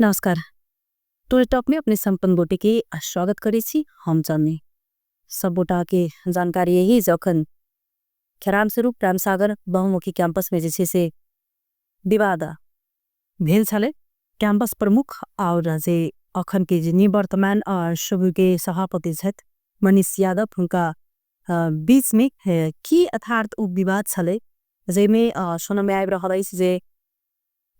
नमस्कार। टोरे टॉक में अपने संपन्न बोटे के स्वागत करे छी हम जाने सब बोटा के जानकारी यही जखन खराम स्वरूप रामसागर बहुमुखी कैंपस में जैसे से विवाद भेल छले कैंपस प्रमुख और जे अखन के जे निवर्तमान सभा के सभापति छथ मनीष यादव उनका बीच में की अर्थात उ विवाद छले जेमे सुनमे आबि रहल अछि जे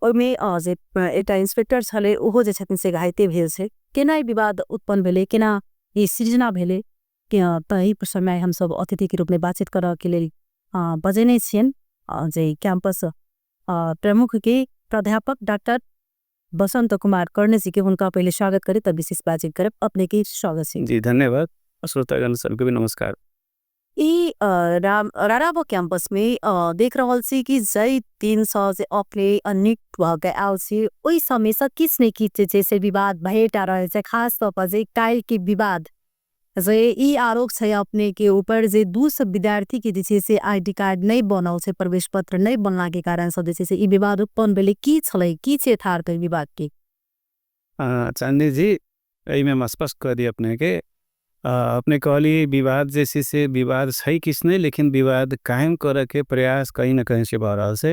ओइमे जे एकटा इंस्पेक्टर छले ओहो जे छथिन से घाइते भेल छै। केना विवाद उत्पन्न भेले केना ई सृजना भेले के तही समय हम सब अतिथि के रूप में बातचीत करऽ के लेल बजेने छियन जे कैंपस प्रमुख के प्राध्यापक डॉक्टर बसंत कुमार कर्णे जी के उनका पहले स्वागत करे तब विशेष बातचीत करे अपने के स्वागत है जी। धन्यवाद। श्रोतागण सबके भी नमस्कार। ई राराबो कैंपस में देख रहल छी कि जई 300 से अपने अनेक भाग आल छी ओई समय से किस ने की जैसे विवाद भेटा रहे छै खास तौर पर जे टाइल के विवाद जे ई आरोप छै अपने के ऊपर जे 200 विद्यार्थी के जे से आईडी कार्ड नहीं बनल छै प्रवेश पत्र नहीं बनला के कारण से जे से ई विवाद उत्पन्न भेले की छले की छै थार विवाद के चांदी जी एहि में स्पष्ट कर दी अपने के अपने कहली विवाद जैसे से विवाद सही किसने लेकिन विवाद कायम करे के प्रयास कहीं ना कहीं से रहा से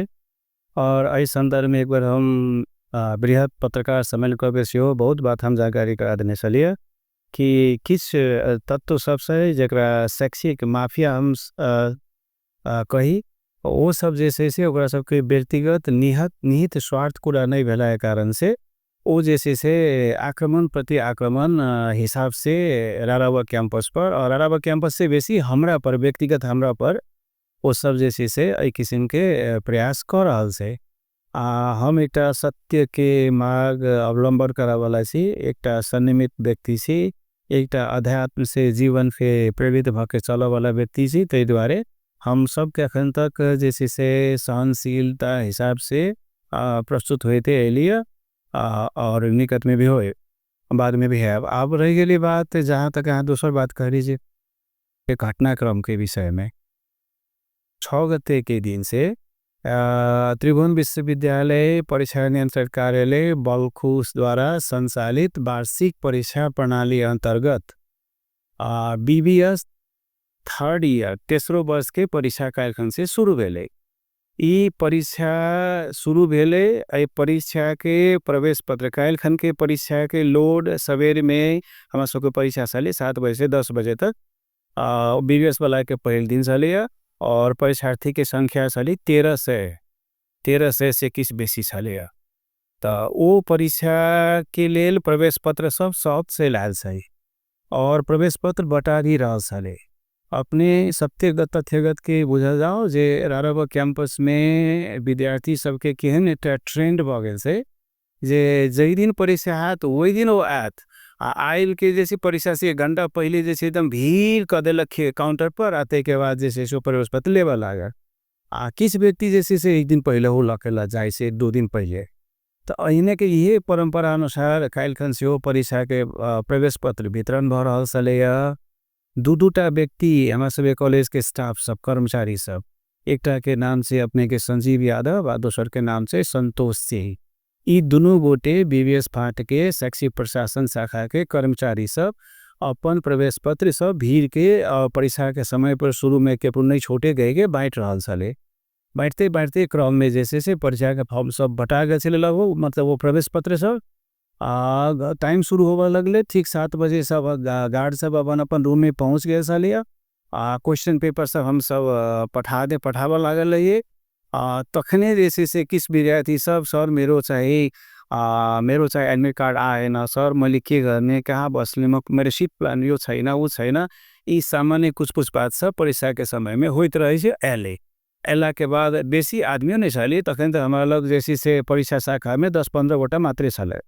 और इस संदर्भ में एक बार हम बृहद पत्रकार सम्मेलन कर से बहुत बात हम जानकारी करा देने चलिए कि किस तत्व सबसे जरा शैक्षिक माफिया हम कही वो सब जैसे से सबके व्यक्तिगत निहित स्वार्थ पूरा नहीं भेला कारण से वो जैसे से आक्रमण प्रति आक्रमण हिसाब से राराबा कैंपस पर और राराबा कैंपस से बेसी हमरा पर व्यक्तिगत हमरा पर वो सब जैसे से एक किस्म के प्रयास कर रहा से हम एक सत्य के मार्ग अवलंबन करा वाला सी एक संयमित व्यक्ति सी एक अध्यात्म से जीवन के प्रेरित भके चल वाला व्यक्ति सी ते द्वारे हम सब के अखन तक जैसे से सहनशीलता हिसाब से प्रस्तुत हुए थे लिए और निकट में भी हो बाद में भी है। अब रह गई बात जहाँ तक यहाँ दूसरी बात कह लीजिए घटनाक्रम के विषय में 6 गते के दिन से त्रिभुवन विश्वविद्यालय परीक्षा नियंत्रण कार्यालय बलखुस द्वारा संचालित वार्षिक परीक्षा प्रणाली अंतर्गत बीबीएस 3rd ईयर तेसरो वर्ष के परीक्षा कार्यक्रम से शुरू भेले। ई परीक्षा शुरू भेले परीक्षा के प्रवेश पत्र कालखन के परीक्षा के लोड सवेरे में हमारे सबके परीक्षा चले 7 बजे से 10 बजे तक बीबीएस वाला के पहले दिन चले और परीक्षार्थी के संख्या चली 1300 से किस बेसी चले तो वो परीक्षा के लेल प्रवेश पत्र सब शौक से लाल सही और प्रवेश पत्र बटा भी रहा चले अपने सत्यगत तथ्यगत के बुझा जाओ जे राराबा कैंपस में विद्यार्थी सबके केहन एक ट्रेंड भ गेल से जे जई दिन परीक्षा आत वही दिन वो आत आयल के जैसे परीक्षा से 1 घंटा पहले जैसे एकदम भीड़ कर देलक काउंटर पर आते के बाद जैसे सो प्रवेश पत्र लेवा लागा किस व्यक्ति जैसे से 1 दिन पहले हो लकेला जाए से 2 दिन पहले तो अहिने के ये परंपरा अनुसार कालखन से परीक्षा के प्रवेश पत्र वितरण भ रहल चले दूटा व्यक्ति हमारे सब कॉलेज के स्टाफ सब कर्मचारी सब एकटा के नाम से अपने के संजीव यादव और दूसर के नाम से संतोष सिंह ये दोनों गोटे बीबीएस फाट के शैक्षिक प्रशासन शाखा के कर्मचारी सब अपन प्रवेश पत्र सब भीड़ के परीक्षा के समय पर शुरू में के नहीं छोटे गए के बांट रहा चले बांटते क्रम में जैसे से परीक्षा के फॉर्म सब बटा गए चले लगो मतलब वो प्रवेश पत्र सब टाइम शुरू होगा लगले ठीक 7 बजे सब गार्ड सब अपन रूम में पहुंच गए सालिया क्वेश्चन पेपर सब हम सब पठावा लागल रहिए तखने जैसे से किस विद्यार्थी सब सर मेरो चाहिए एडमिट कार्ड आए ना सर मैं के करने कहाँ बसले मेरो सीट प्लान यो छैन वो छैन यी सामान्य कुछ बात सब परीक्षा के समय में होते रहे एला के बाद बेसी आदमी नहीं चले तखन तो हमारा लग जैसे से परीक्षा शाखा में 10-15 गोटा मात्रै चले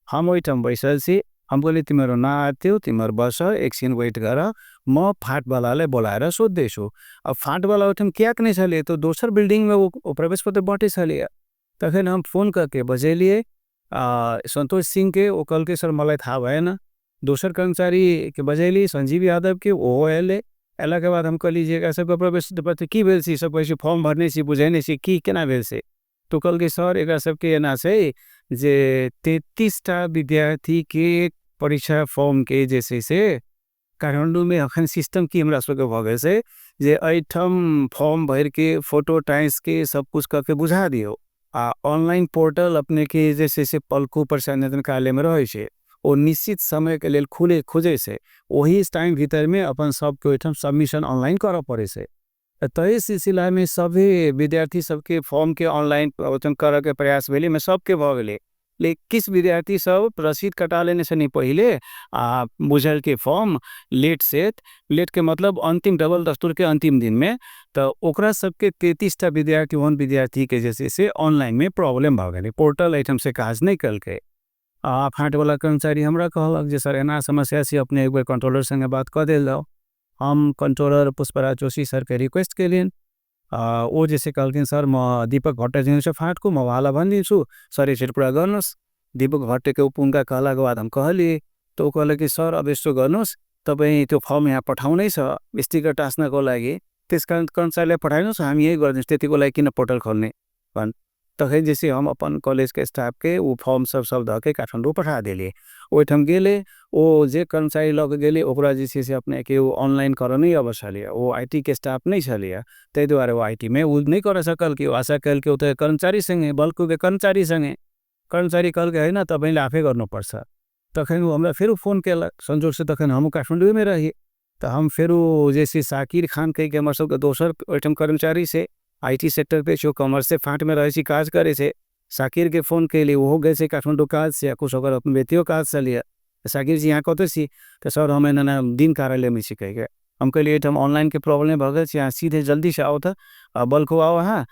हम वही ठाम बैसल से हम बोले तिम्रो ना आत्यो तिम्रो बस एकछिन वेट कर म फाट वाला बोलाएर सोध्दैछु अब फाट वाला उठम क्या नहीं चले तो दोसर बिल्डिंग में वो प्रवेश पत्र बांटे चले तखन हम फोन करके बजेलिए संतोष सिंह के वो कल के सर मलाई था भएन दोसर कर्मचारी के बजेली संजीव यादव के वो एले एला के बाद हम कह लीजिएगा सबका प्रवेश पत्र की भेल सी सब कैसे फॉर्म भरने सी बुझेने सी की केना भेल से तो कल के सर एक सबके एना से जे 33टा विद्यार्थी के परीक्षा फॉर्म के जैसे से काठमाडौँ में अखन सिस्टम की हमरा सबके भ गेल से जे एठम फॉर्म भर के फोटो टाइस के सब कुछ करके बुझा दियो आ ऑनलाइन पोर्टल अपने के जैसे से पलको प्रशासन कार्यालय में रहे छे ओ निश्चित समय के लेल खुले खोजे से वही टाइम भीतर में अपन सबके ओठम सबमिशन ऑनलाइन करऽ पड़े से तय सिलसिला में सभी विद्यार्थी सबके फॉर्म के ऑनलाइन प्रवचन करे के प्रयास भेले में सबके भ गेले लेकिन किस विद्यार्थी सब रसीद कटा लेने से नहीं पहले बुझल के फॉर्म लेट के मतलब अंतिम डबल दस्तूर के अंतिम दिन में तो ओकरा सबके 33टा विद्यार्थी वन विद्यार्थी के जैसे से ऑनलाइन में प्रॉब्लम भ गेले पोर्टल आइटम से काज नहीं कल के फाट वाला कर्मचारी हमरा कहलक जे सर एना समस्या से अपने एक बार कंट्रोलर संगे बात कर देल जाओ हम कंट्रोलर पुष्पराज जोशी सर के रिक्वेस्ट के लिए वो जैसे कहलकिन सर म दीपक भट्टाचार्य से फाट को म वाला भनिदिन्छु सर यसरी पुरा गर्नुहोस् दीपक भट्टको उनका कहलाको बाद हम कहली तो वो कहले कि सर अब यस्तो गर्नुहोस् तपाईँ त्यो फर्म यहाँ पठाउनै छ स्टिकर टास्नको लागि त्यसकारण कर्मचारीलाई पठाइदिनुहोस् हामी यही गरिदिन्छु त्यतिको लागि किन पोर्टल खोल्ने भन् तखन जैसे हम अपन कॉलेज के स्टाफ के वो फॉर्म सब धके काठमाडौँ पठा दिले ओहिठाम गेले ओ जे कर्मचारी लग गेले ओकरा जे से अपने के वो ऑनलाइन कर नहीं अब छलिए वो आईटी के स्टाफ नहीं छलिए तै द्वारा वो आईटी में वो नहीं कर सकल कि आशा कल के उते कर्मचारी संगे बल्कु के कर्मचारी संगे कर्मचारी कल के हैन तपाईले आफै गर्नुपर्छ तखन वो हमरा फेर फोन केलक संजोग से तखन हम काठमाडौँ में रही तो हम फेर जैसे साकिर खान कह के हमर सबके दोसर ओहिठाम कर्मचारी से आईटी सेक्टर पे जो कॉमर्स से फाट में रहे काज करे से साकिर के फोन के लिए वो गए से काठमाडौँ काज से कुछ अगर अपन बेटियों काज से लिया साकिर जी यहाँ कत सी तो सर हम एना दिन कार्यालय में सीखे गए हम कहलिए हम ऑनलाइन के प्रॉब्लम भगल यहाँ सीधे जल्दी से आओ था बल्को आओ हाँ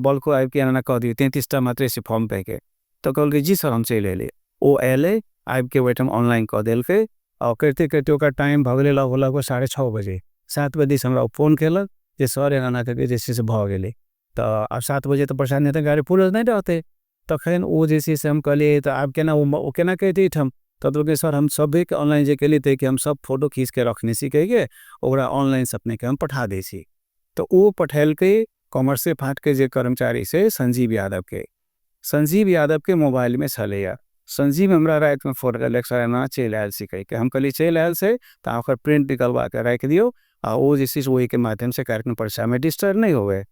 बल्को आब के एना कह दिए 33टा मात्रै से फॉर्म पे के तो कहल कि जी सर हम चल एले ओ एले आब के वेठम ऑनलाइन कह दिल के और करते करते ओकर टाइम भगले लगभग 6:30 बजे 7 बजे से हमरा फोन केलक जे सर एना करके जैसे से भ गेले तो अब 7 बजे तो प्रसाद नहीं गाड़ी पूरा नहीं रहते तखन वो जैसे से हम कहलिए तो आब केना वो केना कहते हम तो के सर हम सब के ऑनलाइन जे के लिए कि हम सब फोटो खींच के रखने सी कह ओकरा ऑनलाइन सपने के हम पठा दे सी तो वो पठेल के कॉमर्स से फाट के जे कर्मचारी से संजीव यादव के मोबाइल में छलैया संजीव हमरा रात में फोन कर सर एना चल आयल सी कह के हम कहली चल आयल से तो ओकर प्रिंट निकलवा के रख दियो आ वो जैसे वही के माध्यम से कार्यक्रम परीक्षा में डिस्टर्ब नहीं होवे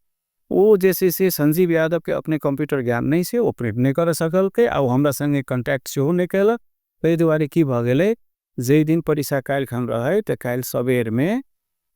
वो जैसे से संजीव यादव के अपने कंप्यूटर ज्ञान नहीं से वो प्रिंट नहीं कर सकल के आ हमरा संगे कॉन्टैक्ट से नहीं कैलक ताहि दुआरे की भ गेलै जे दिन परीक्षा काल्हिखन रहे तो काल्हि सबेर में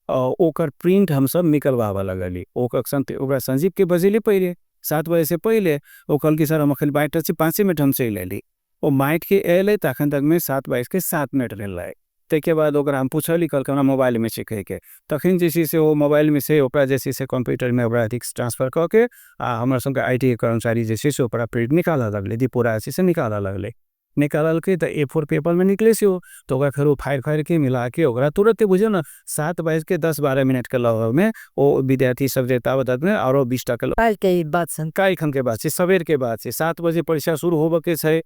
ओकर प्रिंट हम सब निकलवाबे लगली ओकरा संजीव के बजेली पहले 7 बजे से पहले वो कहल कि सर हम अखन बाइट से 5 मिनट हम चल एली वो माइट के एले तखन तक में 7:07 रहलै ताके बाद हम पूछली कल हमरा मोबाइल में से कह के तखन जैसे से वो मोबाइल में से ओकरा जैसे से कंप्यूटर में ओकरा ट्रांसफर कऽ के हमरा सबके आईटी कर्मचारी जैसे से ओकरा प्रिंट निकाल लगले दीपुरा से निकाल लगले निकाल के तो A4 पेपर में निकले से तो फिर वो फाड़ के मिला के ओकरा तुरंत बुझे ना 7:10-12 के लगभग में वो विद्यार्थी सब जेता बतात में और 20टा के काल्हिखन के बाद से सवेर के बाद से 7 बजे परीक्षा शुरू होबे के छै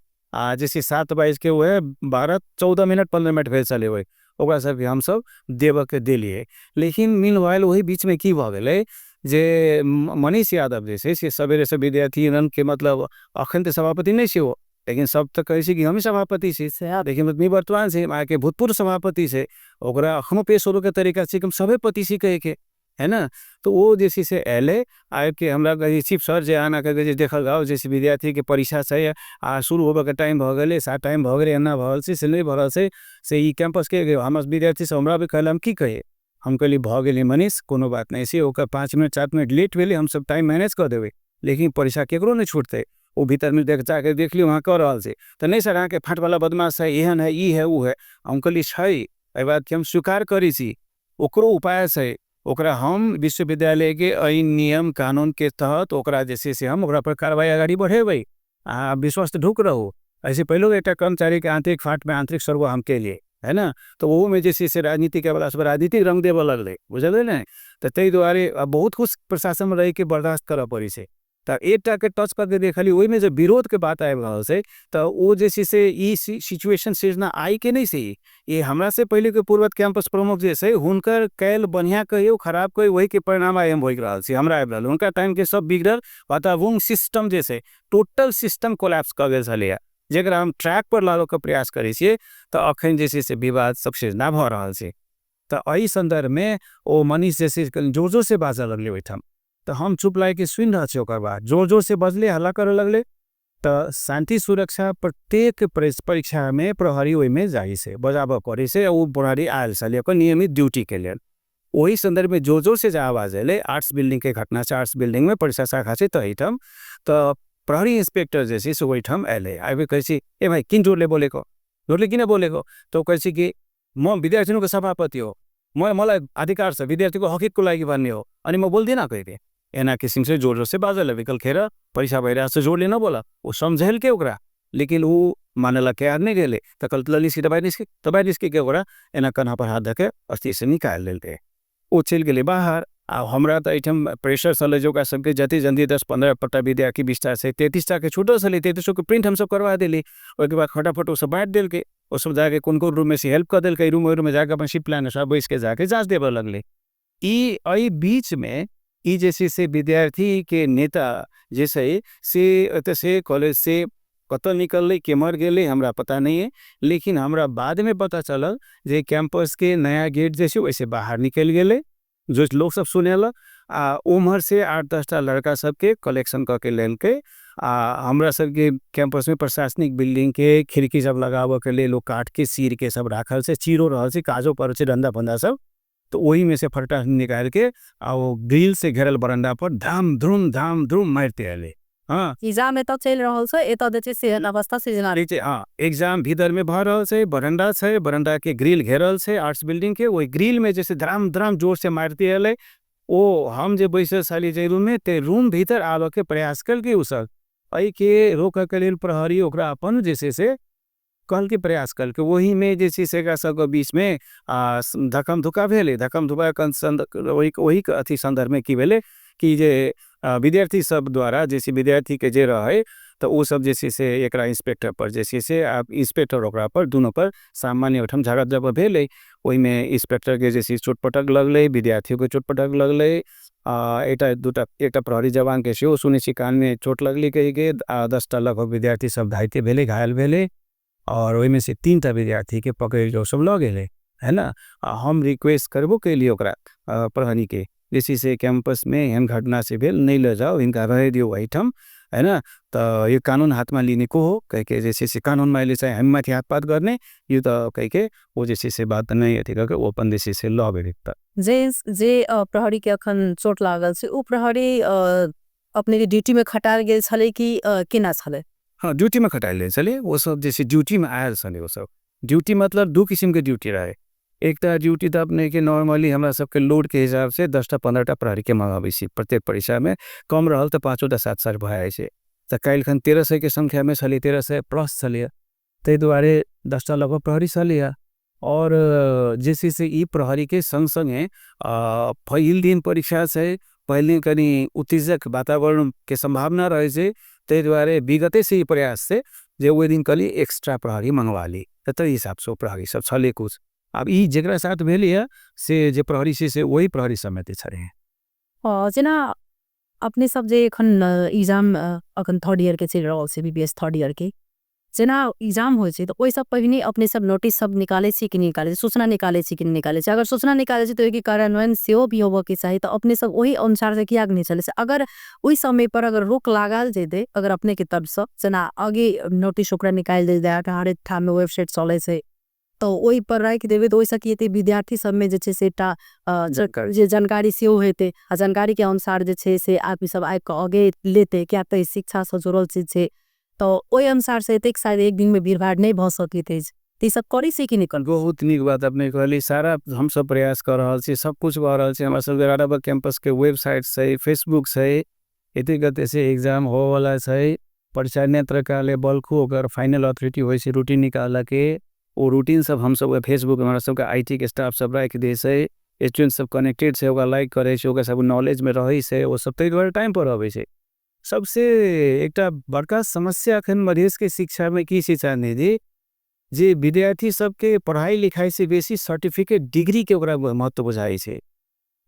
जैसे 7 बज के वो है 12-14-15 भेल चले हुए ओकरा सब हम सब देव के दिलिए लेकिन मीनवाइल वही बीच में की भ गेलै जे मनीष यादव जैसे से सवेरे से विद्यार्थी के मतलब अखन तो सभापति नहीं से वो लेकिन सब तो कहे कि हम ही सभापति से लेकिन वर्तमान से के भूतपूर्व सभापति से ओकरा अखनो पेश होने के तरीका से हम सभे पति से कहे के है ना तो वो जैसे से एले आब के हमरा कहे चीफ सर जे आना करके देखल गाओ जैसे विद्यार्थी के परीक्षा से शुरू होबे के टाइम भ गेले टाइम भ गेले एना भल से नहीं भरल से ई कैंपस के हम विद्यार्थी से हमरा भी कहले हम की कहे हम कहली भ गेले मनीष कोनो बात नहीं से ओकर 5 मिनट 7 मिनट लेट भेले हम सब टाइम मैनेज कर देवे लेकिन परीक्षा केकरो नहीं छूटते वो भीतर में जाके देख लियो वहाँ कर रहा से तो नहीं सर के फाट वाला बदमाश है एहन है ई है वो है हम कहली छै बात के हम स्वीकार करी छी ओकरो उपाय से ओकरा हम विश्वविद्यालय के ऐन नियम कानून के तहत ओकरा जैसे से हम ओकरा पर कार्रवाई आगे बढ़ेबै विश्वस्त ढुक रहो ऐसे पहले एक कर्मचारी के आंतरिक फाट में आंतरिक सर्व हम के लिए है ना तो वो में जैसे से राजनीति के वाला राजनीतिक रंग देव लगल बुझल ना तो तै दुआरे बहुत कुछ प्रशासन में रह के बर्दाश्त कर पड़ी से त एकटा के टच करके देखली ओहि में जो विरोध के बात आबि रहल छै त ओ जे छै से ई सिचुएशन सिर्जना आई के नहीं छै ये हमरा से पहले के पूर्वत कैंपस प्रमुख जे छै हुनकर कैल बढ़िया कहियो खराब कहियो वही के परिणाम आइ हम होई रहल छै हमरा आबि रहल हुनका टाइम के सब बिगड़ल वातावरण सिस्टम जे छै टोटल सिस्टम कोलैप्स कर गेल छलैया जेकरा हम ट्रैक पर लाबे के प्रयास करै छियै त अखन जे छै से विवाद सब सिर्जना भ रहल छै त एहि संदर्भ में ओ मनीष जे छै जोर जोर से बाजऽ लगले ओहिठाम तो हम चुप लाग के सुनि रह ओकर बाद जोर जोर से बजले हल्ला करे लगले तो शांति सुरक्षा प्रत्येक परीक्षा में प्रहरी ओहि में जाइ से बजाबऽ पड़े से वो प्रहरी आयल छलै ओकर नियमित ड्यूटी के लेल वही संदर्भ में जोर जोर से जा आवाज अले आर्ट्स बिल्डिंग के घटना से आर्ट्स बिल्डिंग में परीक्षा शाखा से तहीठाम तो प्रहरी इंस्पेक्टर जे से वहीठाम अले आबे कहे ए भाई किन जोरले बोलेको जोरले किन बोलेको तो कहे कि म विद्यार्थी को सभापति हो मलाई अधिकार छ विद्यार्थी को हकिक को लागि भन्ने हो अनि म बोल्दिनँ कहिले एना किसिम से जोर जोर से बाजल विकल खेर परीक्षा भइरहेको छ जोरले नबोला वो समझेल के ओकरा लेकिन वो मानेला के याद नहीं गेले तो कल निस्की दबाई निस्की के ओकरा एना कन्हा पर हाथ धके अस्ति से निकाल लेलके वो चल गेले बाहर आ हमरा त एठम प्रेशर छले जो का सबके जति जल्दी 10-15 पट्टा विद्यार्थी 20टा से 33टा के छूटल छले 33 के प्रिंट हम सब करवा देली ओके बाद फटाफट वो सब बांट देल के वो सब जाके कौन रूम में से हेल्प कर देल के रूम में जाके अपन शिफ्ट प्लान सब बैस के जाके जांच देवे लगले ई बीच में ई जैसे से विद्यार्थी के नेता जैसे से कॉलेज से कतऽ निकल के मर गए हमरा पता नहीं है लेकिन हमरा बाद में पता चलल जे कैंपस के नया गेट जैसे वैसे बाहर निकल गए जो लोग सब सुनेल उम्र से 8-10टा लड़का सबके कलेक्शन करके लेल के हमरा सबके कैंपस में प्रशासनिक बिल्डिंग के खिड़की सब लगावे के लिए लोग काट के सीर के सब राखल से चीरो रहल से काजो पर से डंडा बंदा सब तो वही में से फटा निकाल के वो ग्रिल से घेरल बरंडा पर धाम धूम मारते आले हाँ एग्जाम एत चल रहल छ एत जे छै से अवस्था सिर्जना हाँ एग्जाम भीतर में भ रहल छै बरंडा के ग्रिल घेरल छै आर्ट्स बिल्डिंग के वही ग्रिल में जैसे धराम जोर से मारते आले ओ हम जे बैसल छली जे रूम में ते रूम भीतर आवे के प्रयास कल के उ सब एहि के रोक के लेल प्रहरी ओकरा अपन जैसे से कल के प्रयास कल के वही में जैसे से सबके बीच में धक्कम धुक्का भेले धक्कम धुक्का वही अथी संदर्भ में की भेले कि जे विद्यार्थी सब द्वारा जैसे विद्यार्थी के जे रहे तो वो सब जैसे से एक इंस्पेक्टर पर जैसे से आप इंस्पेक्टर ओकरा पर दोनों पर सामान्य ओठम झगड़ा जब भेले वही में इंस्पेक्टर के जैसे चोटपटक लगले विद्यार्थियों के चोटपटक लगले एक प्रहरी जवान के सेहो सुने कान में चोट लगली कही के 10टा लगभग विद्यार्थी सब घायते भेले घायल भेले और वही में से 3टा विद्यार्थी के पकड़ जो सब लग गए है ना हम रिक्वेस्ट करबो के लिए ओकरा प्रहरी के जैसे से कैंपस में एहन घटना से भेल नहीं ले जाओ इनका रह दियो वहीठम है ना तो ये कानून हाथ में लेने को हो कह के जैसे से कानून में ले चाहे हम माथि हाथ पात गर्ने यो तो कह के वो जैसे से बात नहीं अथी करके वो अपन जैसे से लॉ बेरिता जे प्रहरी के अखन चोट लागल से उ प्रहरी अपने के ड्यूटी में खटाल गेल छले कि केना छले हाँ ड्यूटी में खटाल गेल छले वो सब जैसे ड्यूटी में आयल छले वो सब ड्यूटी मतलब दो किस्म के ड्यूटी रहे एक ड्यूटी तो अपने के नॉर्मली हमरा सबके लोड के हिसाब से 10-15टा प्रहरी के मंगाबे प्रत्येक परीक्षा में कम रहल तो 5-7 भए छै तो काल्हिखन 1300 के संख्या में छलै 1300 प्लस छलै ताहि दुआरे 10टा लगभग प्रहरी छलै और जैसे से ई प्रहरी के संग संगे पहिल दिन परीक्षा से पहले कनी उत्तेजक वातावरण के संभावना रहे छै ताहि दुआरे विगते से ई प्रयास से जे ओहि दिन कली एक्स्ट्रा प्रहरी मंगवा ली तो हिसाब से प्रहरी सब छलै कुछ अब ई जरा साथ भेली है से जे प्रहरी से वही प्रहरी समिति छे जेना अपने सब जे एखन एग्जाम अखन 3rd ईयर के चल रहल छै बीबीएस 3rd ईयर के जेना एग्जाम होइ छै तो ओइ सब पहिने अपने सब नोटिस सब निकाले छी कि निकाले सूचना निकाले छी कि निकाले छी अगर सूचना निकाले छी तो एक कार्यान्वयन सेहो भी होबो के चाहिए तो अपने सब वही अनुसार से किया नहीं चले से अगर ओइ समय पर अगर रोक लागल जेते अगर अपने के तरफ से जेना आगे नोटिस ओकरा निकाल दे जाए हर ठाम में वेबसाइट चले छै तो ओइ पर राख देवे तो ओइ सकिए विद्यार्थी सब में जे छे से जे जानकारी से हेते आ जानकारी के अनुसार जे छे से आप सब आइ के आगे लेते क्या तो शिक्षा से जुड़ल चीज छे तो ओइ अनुसार से एतेक शायद एक दिन में भीड़ भाड़ नहीं भ सकित है सब करी से कि निकल बहुत निक बात अपने कहली सारा हम सब प्रयास कर रहल छी सब कुछ भ रहल छी हमरा सब राडाबा कैंपस के वेबसाइट से फेसबुक से एते गते से एग्जाम हो वाला छै परीक्षा नेत्रकालय बल्खु ओकर फाइनल अथॉरिटी होय छै रूटीन निकाला के वो रूटीन सब हम सब फेसबुक हमारा सबके आईटी के स्टाफ सब राख दे से स्टूडेंट सब कनेक्टेड से ओकरा लाइक करे छै ओकरा सब नॉलेज में रही से वो सब तै द्वारा टाइम पर आवे छै सबसे एकटा बड़का समस्या अखन मधेश के शिक्षा में की छै चांदनी जी, जे विद्यार्थी सबके पढ़ाई लिखाई से बेसी सर्टिफिकेट डिग्री के ओकरा महत्व बुझाई छै।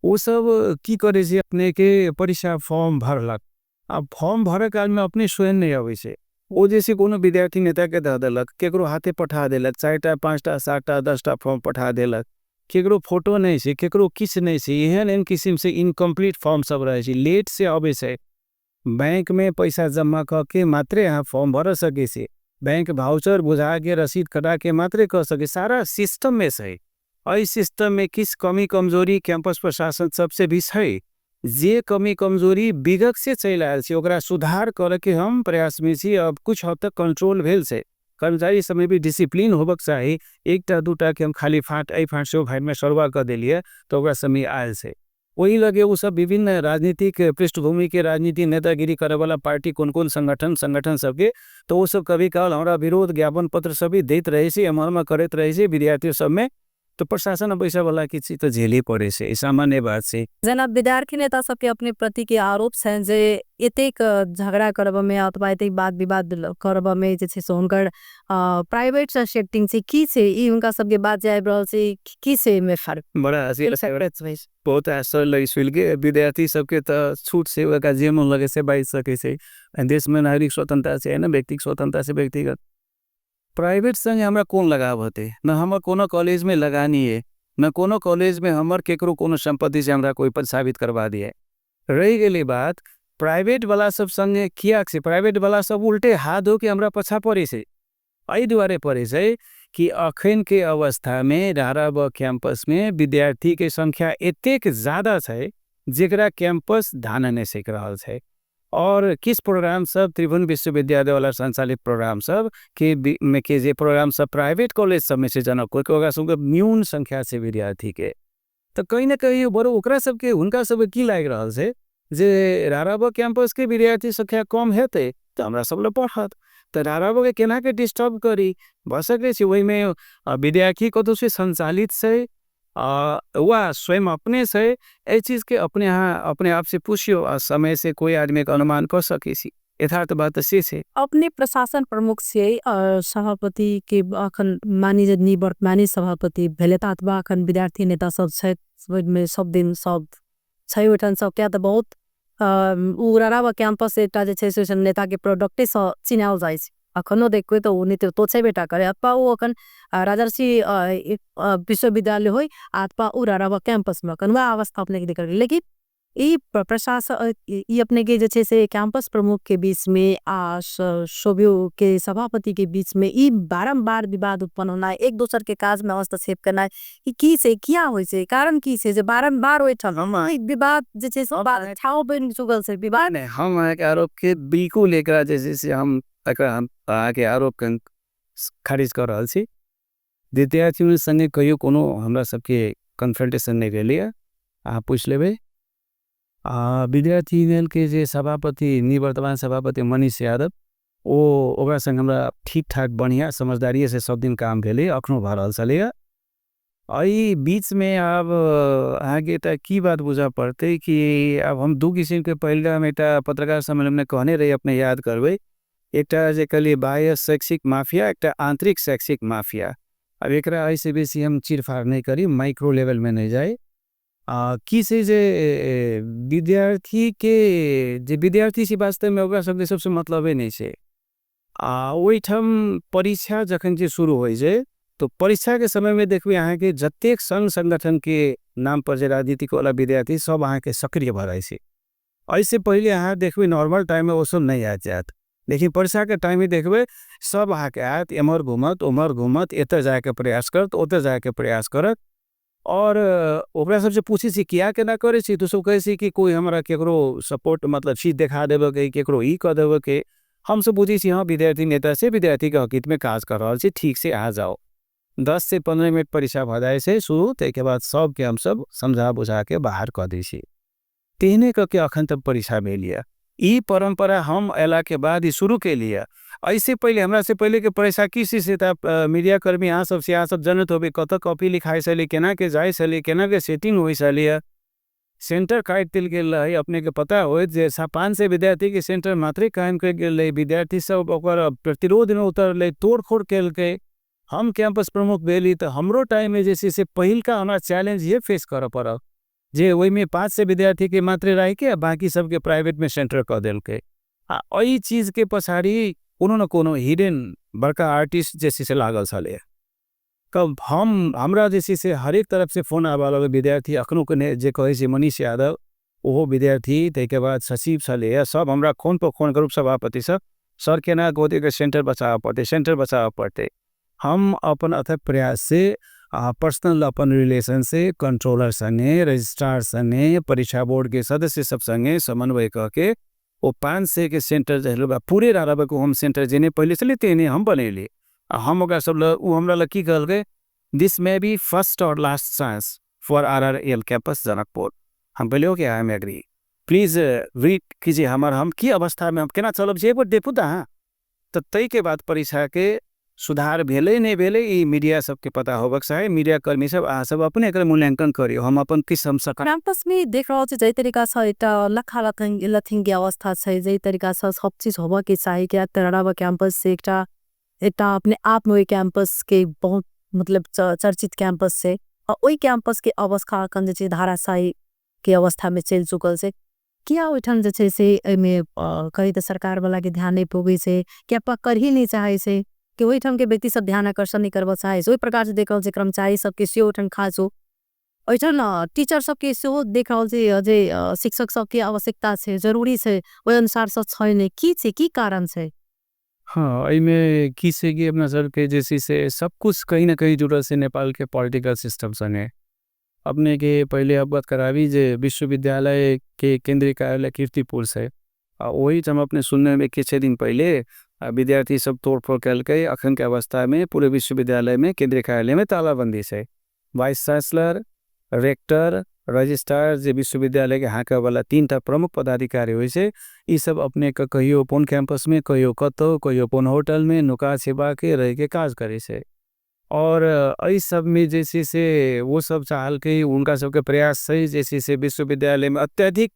वो सब की करे छै अपने के परीक्षा फॉर्म भरलक, अब फॉर्म भरे काल में अपने स्वयं नहीं अबै छै, ओ जैसे कोनो विद्यार्थी नेता के दे देलक, केकरो हाथे पठा देलक, 4टा 5टा 7टा 10टा फॉर्म पठा देलक, केकरो फोटो नहीं छै, केकरो किछ नहीं छै, एहन किस्म से इनकम्प्लीट फॉर्म सब रहे छै, लेट से अबै छै। बैंक में पैसा जमा करके मात्रे यहाँ फॉर्म भर सके से, बैंक भाउचर बुझा के रसीद कटा के मात्रे कर सके, सारा सिस्टम में सही। इस सिस्टम में किस कमी कमजोरी कैंपस प्रशासन सबसे भी है, जे कमी कमजोरी विगत से चल आयल छै ओकरा सुधार करके हम प्रयास में छी। अब कुछ हद तक कंट्रोल भेल छै, कर्मचारी समय भी डिसिप्लिन होबक चाही, एकटा दूटा के हम खाली फाट से भाई में सरवा कर दिलिए तो ओकरा समय आयल छै। वही लगे वो सब विभिन्न राजनीतिक पृष्ठभूमि के राजनीति नेतागिरी करे वाला पार्टी कौन कौन संगठन सबके, तो वो सब कभी काल हमारा विरोध ज्ञापन पत्र सब भी देते रहे से, अमल करते रहे से विद्यार्थी सब में, तो प्रशासन पैसा वाला की चीज तो झेली पड़े से, सामान्य बात से। जना विद्यार्थी नेता सबके अपने प्रति के आरोप छन् जे एतेक झगड़ा करब में अथवा एतेक वाद विवाद करब में जे छै से हुनकर प्राइवेट सेटिंग से की छै, ई हुनका सबके बात जे आबि रहल छै की छै में फर्क बड़ा बहुत असर लगी सुल के विद्यार्थी सबके तो छूट से का जे मन लगे से बाइज सके से, देश में नागरिक स्वतंत्रता से है ना, व्यक्तिगत स्वतंत्रता से व्यक्तिगत प्राइवेट संग हमरा कौन लगाव होते, न हमर कोनो कॉलेज में लगानी है, न कोनो कॉलेज में हमर केकरो कोनो संपत्ति से हमरा कोई पर साबित करवा दिए। रही गेली बात प्राइवेट वाला सब संगे किया से, प्राइवेट वाला सब उल्टे हाथ धो के हमरा पछा पड़े से, एहि दुआरे पड़े से कि अखन के अवस्था में राराब कैंपस में विद्यार्थी के संख्या एतेक ज्यादा है जेकरा कैंपस धान नहीं सीख रहा है। और किस प्रोग्राम सब त्रिभुवन विश्वविद्यालय वाला संचालित प्रोग्राम सब के जे प्रोग्राम सब प्राइवेट कॉलेज सब में से जनक न्यून संख्या से विद्यार्थी के, तो कहीं ना कहीं बड़ो ओकरा सबके हुनका सब की लाग रहा है जे राराब कैंपस के विद्यार्थी संख्या कम हेते तो हमरा सब लोग पढ़त, तो राराब के केना के डिस्टर्ब करी भ सके वही में विद्यार्थी कतौ से संचालित से वह स्वयं अपने से ये चीज के अपने आप से पूछियो, समय से कोई आदमी का अनुमान कर सके सी, यथार्थ बात से अपने प्रशासन प्रमुख से सभापति के अखन मानी जे निवर्तमानी सभापति भेलेता अथवा अखन विद्यार्थी नेता सब छै में सब दिन सब छै उठन सब क्या तो बहुत राराब कैंपस एकटा जे छै से नेता के प्रोडक्टे से चिनाल जाइ छै, अखनो देखो तो उन्हें तो छै बेटा करे अथवा वो अखन राजर्षि विश्वविद्यालय हो अथवा उ राराब कैंपस में अखन वह अवस्था अपने के देख, लेकिन ई प्रशासन ई अपने के जे छै से कैंपस प्रमुख के बीच में शोभियो के सभापति के बीच में ई बारंबार विवाद उत्पन्न होना, एक दूसर के काज में हस्तक्षेप करना, ई की से किया होय छै, कारण की से जे बारंबार होय छन विवाद जे छै से ठाव बन चुकल छै विवाद नहीं। हम के आरोप के बिल्कुल एकरा जैसे से हम आके आरोप खारिज कर रहा छी, विद्यार्थी संगे कहियो कोनो हमरा सबके कन्फ्रंटेशन नहीं भेलिए, आप पूछ लेबे। विद्यार्थी यूनियन के जे सभापति निवर्तमान सभापति मनीष यादव ओकरा संग हमरा ठीक ठाक बढ़िया समझदारी से सब दिन काम भेले, अखनो भ रहल छले। आई बीच में अब आगे ता की बात बुझा पड़ते कि अब हम दू किस्म के पहले हम एक पत्रकार सम्मेलन में कहने रही अपने याद करबे, एकटा जे कहलिए बाह्य शैक्षिक माफिया, एकटा आंतरिक शैक्षिक माफिया। अब एकरा ऐसे बेसी हम चीरफाड़ नहीं करी, माइक्रो लेवल में नहीं जाए। की से जे विद्यार्थी के जे विद्यार्थी से वास्तव में ओकरा सब सबसे मतलब नहीं से। वही ठम परीक्षा जखन जे शुरू हो जाए तो परीक्षा के समय में देखबे अहाँ के जतेक संघ संगठन के नाम पर जे राजनीतिक वाला विद्यार्थी सब अहाँ के सक्रिय भराई से। ऐसे पहले अहाँ देखबे नॉर्मल टाइम में वो सब नहीं आ जात, लेकिन परीक्षा के टाइम में देखबे सब अहाँ के आयत, एमर घूमत उमर घूमत, एत जाके प्रयास करत ओत जाके प्रयास करत। और ओकरा सबसे पूछी सी किया के ना करे सी, तो सब कहे सी कि कोई हमारा केकरो सपोर्ट मतलब चीज देखा देवे के, केकरो ई कर देवे के। हम सब पूछी सी हाँ विद्यार्थी नेता से विद्यार्थी के हकीत में काज कर रहा है, ठीक से आ जाओ। 10 से 15 मिनट परीक्षा भदाए से शुरू, के बाद सब के हम सब समझा बुझा के बाहर कर दी सी। तेहने करके अखन तक परीक्षा में लिया। ई परंपरा हम अला के बाद ही शुरू के लिया। ऐसे पहले हमरा से पहले के परीक्षा किसी से मीडिया कर्मी यहाँ सब जनत हो कत कॉपी लिखाई सली, केना के जाए सली, केना के सेटिंग हो सली। सेंटर काट दिल गेल रहे अपने के पता हो जे 500 विद्यार्थी के सेंटर मात्रे कायम कर गेल रहे विद्यार्थी सब ओकर प्रतिरोध में उतरले तोड़फोड़ कैल के हम कैंपस प्रमुख भेली तो हमरो टाइम में जैसे से पहिल का हमारा चैलेंज ये फेस कर पड़ल जे वही में 500 विद्यार्थी के मात्रे रह के बाकी सबके प्राइवेट में सेंटर कर दिल के वही चीज के पछाड़ी कोनो न कोनो हिडन बड़का आर्टिस्ट जैसे से लागल छे कब हमरा जैसे से हर एक तरफ से फोन आवा लगे विद्यार्थी अखनो के जे कहे से मनीष यादव ओहो विद्यार्थी तैके बाद सचिव छे सब हमरा फोन पर फोन ग्रुप सभापति सब सर केना गोदे के सेंटर बचाव पड़ते हम अपन अथक प्रयास से पर्सनल अपन रिलेशन से कंट्रोलर संगे रजिस्ट्रार संगे परीक्षा बोर्ड के सदस्य सब संगे समन्वय करके वो 500 के सेंटर जहलबा पूरे रारबा को हम सेंटर जेने पहले से लेते ने हम बनेली हम ओकरा सब हमरा ल की कहल गए दिस मे बी फर्स्ट और last chance for RRL campus Janakpur हम बोले okay I am agree please read कीजिए हम की अवस्था में हम केना चलब जे देखू तो तई के बाद परीक्षा के सुधार भेले नहीं भेले ई मीडिया सबके पता होबक चाहे मीडिया कर्मी सब सब अपने एकर मूल्यांकन करियो हम अपन किस हम सक कैंपस में देख रहा जै तरीका से एटा लखा लथिंग की अवस्था है जै तरीका से सब चीज होबा के चाहे क्या तराबा कैंपस से एटा अपने आप में कैंपस के बहुत मतलब चर्चित कैंपस से और वही कैंपस के अवस्था अखन जे धाराशाही के अवस्था में चल चुकल से क्या ओठन जे से एमे कही तो सरकार वाला के ध्यान नहीं पोगे से क्या कर ही नहीं चाहे से कि वही ठाम के व्यक्ति सब ध्यान आकर्षण नहीं करवा चाहे वही प्रकार से देख रहा कर्मचारी सबके से ओठन खास हो ओठन टीचर सबके से देख रहा अजय शिक्षक सबके आवश्यकता है जरूरी है वही अनुसार सब छैन की कारण से हाँ में की से कि अपना सर के जैसी से सब कुछ कहीं ना कहीं जुड़ल से नेपाल के पॉलिटिकल सिस्टम संगे अपने के पहले अवगत करावी जे विश्वविद्यालय के केंद्रीय कार्यालय कीर्तिपुर से वही हम अपने सुनने में कुछ दिन पहले विद्यार्थी सब तोड़फोड़ कल के अखन के अवस्था में पूरे विश्वविद्यालय में केंद्रीय कार्यालय में तालाबंदी से वाइस चांसलर रेक्टर रजिस्ट्रार जे विश्वविद्यालय के हाँका वाला 3टा प्रमुख पदाधिकारी हुई से ये सब अपने का कहियो अपन कैंपस में कहियो कतो कहियो अपन होटल में नुका छिपा के रह के काज करे से और इस सब में जैसे से वो सब चाहल के उनका सबके प्रयास से जैसे से विश्वविद्यालय में अत्यधिक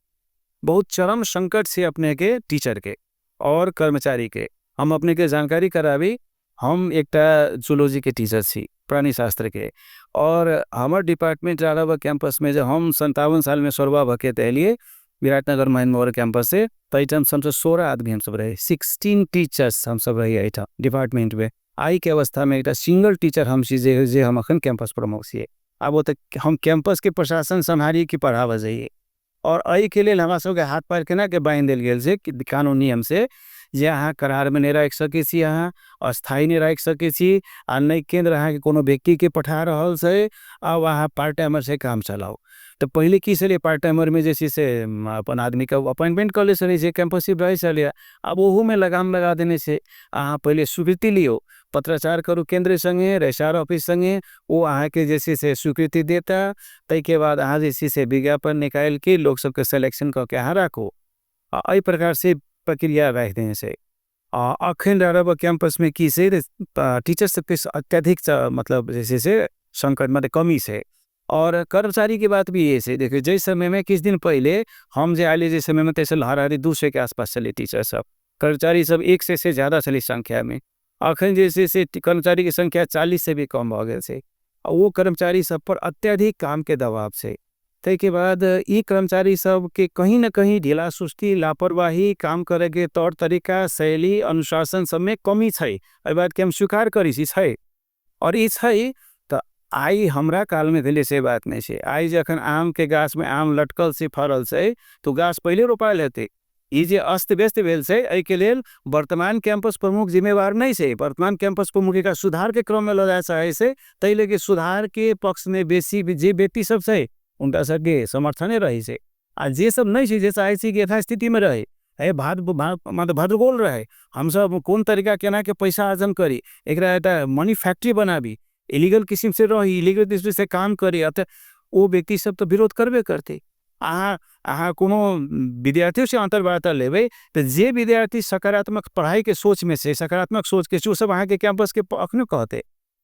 बहुत चरम संकट से अपने के टीचर के और कर्मचारी के हम अपने के जानकारी करावी हम एक जूलॉजी के टीचर छी प्राणी शास्त्र के और हमार डिपार्टमेंट रहा कैंपस में जब हम 57 साल में सोरवा भके तहलिए विराटनगर महिंद्रा कैंपस से तई टाइम हम 16 आदमी हम सब रहे 16 टीचर्स हम सब रही है डिपार्टमेंट में आई के अवस्था में एक सिंगल टीचर हम जे हम अखन कैंपस प्रमुख छे अब वो हम कैंपस के प्रशासन संभाली कि पढ़ावा जाइए और आई के लिए हमारा सबके हाथ पैर केना के बांध दिल गेल से कानूनी नियम से जे अहाँ करार में नहीं रख सके छी अहाँ अस्थायी नहीं रख सके छी आ नहीं केंद्र अहाँ के कोनो व्यक्ति के पठा रहल से आ वहाँ पार्ट टाइमर से काम चलाओ तो पहले की से पार्ट टाइमर में जैसे से अपन आदमी का अपॉइंटमेंट कर ले से कैंपसशिप रहे चलिए अब वहू में लगाम लगा देने से अहाँ पहले स्वीकृति लियो पत्राचार करूँ केंद्र संगे रजिस्ट्रार ऑफिस संगे वो अहाँ के जैसे से स्वीकृति देता तई के बाद अहाँ जैसे से विज्ञापन निकाल के लोग सबके सिलेक्शन करके अहाँ राखो अई प्रकार से प्रक्रिया रख देने से अखन रहा कैंपस में की से टीचर सबके अत्यधिक मतलब जैसे से संकट मतलब कमी से और कर्मचारी की बात भी ये से देखिए जिस समय में किस दिन पहले हम जे आए जिस समय में तैसे लहरारी 200 के आसपास चले टीचर सब कर्मचारी सब 100 से ज़्यादा चली संख्या में अखन जैसे से कर्मचारी की संख्या 40 से भी कम हो गए से वो कर्मचारी सब पर अत्यधिक काम के दबाव से तै के बाद ये कर्मचारी सब के कहीं न कहीं ढीला सुस्ती लापरवाही काम करे के तौर तरीका शैली अनुशासन सब में कमी है एहि बात के हम स्वीकार करी छी और ई है तो आई हमरा काल में भेले से बात नहीं है आई जखन आम के गाछ में आम लटकल से फरल से तो गाछ पहले रोपायल हेतै ई जे अस्त व्यस्त भेल से एहि के लेल वर्तमान कैंपस प्रमुख जिम्मेवार नहीं है वर्तमान कैंपस प्रमुख का सुधार के क्रम में ल जाए चाहे से तै लेके सुधार के पक्ष में बेसी जे व्यक्ति सब है उनका सबके समर्थने रही से आ जे सब नहीं जे चाहे कि यथास्थिति में रहे है मतलब भद्रगोल रहे हम सब कौन तरीका केना के पैसा अर्जन करी एक मनी फैक्ट्री बनाबी इलीगल किस्म से रही इलीगल किस्म से काम करी अतः वो व्यक्ति सब तो विरोध करबे करते अहाँ कोनो विद्यार्थियों से अंतर्वार्ता लेबे तो जे विद्यार्थी सकारात्मक पढ़ाई के सोच में से सकारात्मक सोच के सब अहाँ के कैंपस के अखनो कहते